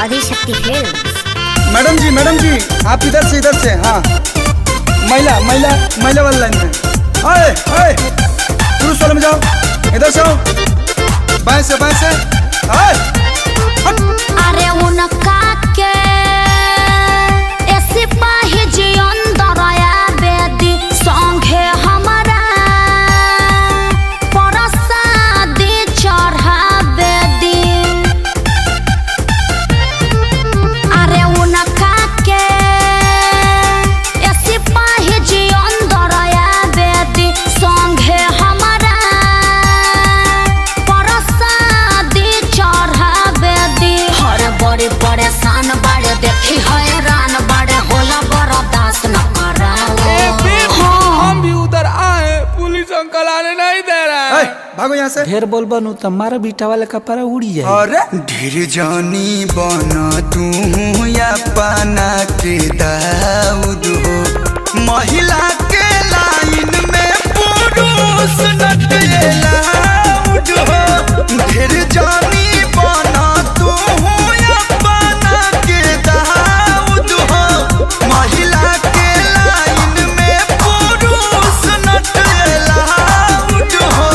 Adishakti films. Madam जी आप इधर से हाँ महिला वाला लाइन में। आए पुरुष वाले में जाओ, इधर से आओ, बाएं से आए। अरे उनका के ऐसे पाही जी अंदर आया बेदी संगे हमारा परसादी चढ़ा बेदी। अरे उनका के ऐसे पाही जी अंदर आया बेदी संगे हमारा परसादी चढ़ा बेदी। हर बड़े परेशान बड़े देखी हैरान बड़े होला बर्दाश्त न कराओ। हम भी उधर आए, पुलिस अंकल आने नहीं दे रहा है। भागो यहाँ से। ढेर बोल बनू तुम्हारा बीटा वाले कपड़ा उड़ी जाए। अरे ढेर जानी बना तू या पाना के दाऊद हो, महिला के लाइन में पुरुष नटला हो। ढेर जानी बना तू या पाना के दाऊद हो, महिला के लाइन में पुरुष नटला हो।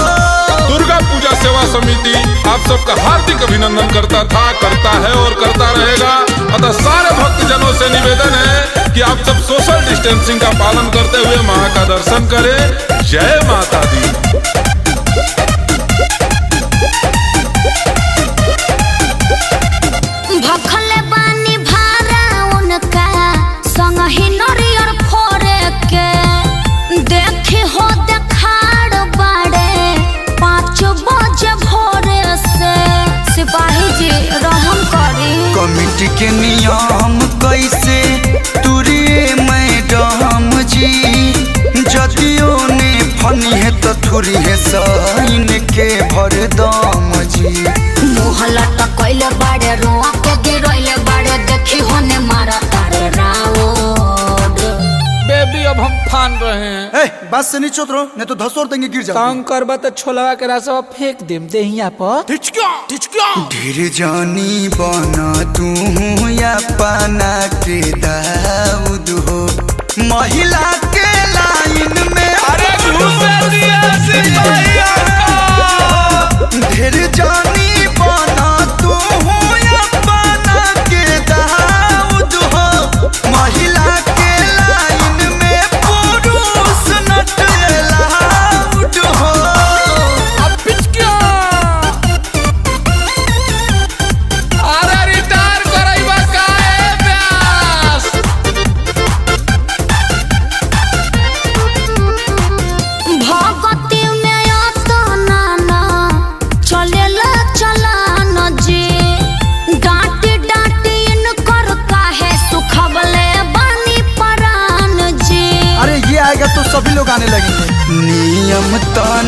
दुर्गा पूजा सेवा समिति आप सबका हार्दिक अभिनंदन करता है और करता रहेगा। अतः सारे भक्तजनों से निवेदन है कि आप सब सोशल डिस्टेंसिंग का पालन करते हुए मां का दर्शन करें। जय माता दी। भखले बानी भारा उनका संग ही नरियर फोरे के देखी हो देखाड़ बाड़े 5 बजे भोरे से। सिपाही जी रहम करी। कमिटी के नियम कैसे तुरिए मैडम जी, जदियो ने फनी है तो थुरी है साइन के भरदम जी। मुँह लटकैले बाड़े रोआ के गिरैले बाड़े देखी होने मारा तारे राउड। बेबी अब हम फान रहे हैं। बात से नीचे उतरो नहीं तो धसोर देंगे, गिर जाओ। तंग करबा तो छोलवा के रास्ता फेंक देम देहिया पर। ढेर जानी बना तू या पाना के दाऊद हो, महिला के लाइन में। ढेर जानी बना तू या पाना के दाऊद हो, महिला के लाइन में पुरुष नटला हो। अब पिचकिया अरे रिटायर करैबा काहे ब्यास। भगती में अतना ना चलेला चलान जी। डांटी इनकर काहे सुखबले बानी परान जी। अरे ये आएगा तो सभी लोग आने लगेंगे।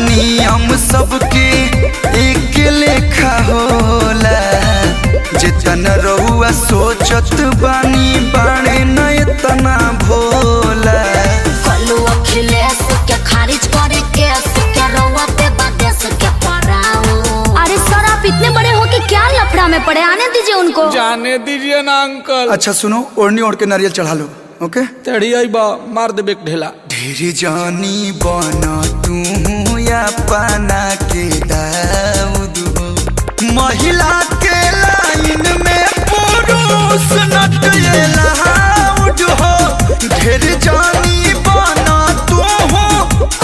नियम सबके एक लेखा होला, जितन रहुआ सोचत बानी बाणे न इतना भोला। कलू अखिलेश के खारिज करे केस के रउआ पे बादेश के पराओ। अरे सर आप इतने बड़े हो कि क्या लफड़ा में पड़े, आने दीजिए उनको। जाने दीजिए ना अंकल। अच्छा सुनो, ओढ़नी ओढ़ के नारियल चढ़ा लो। ओके तेड़ी आई बा मार दे बेक ढेला। ढेर जानी बना तू या पाना के दाऊद हो, महिला के लाइन में पुरुष नटला हो। ढेर जानी बना तू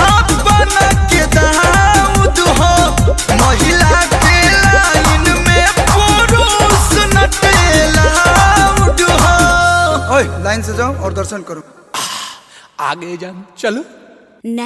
अपना के दाऊद हो, महिला के लाइन में पुरुष नटला हो। लाइन से जाओ और दर्शन करो। आगे जान चलो।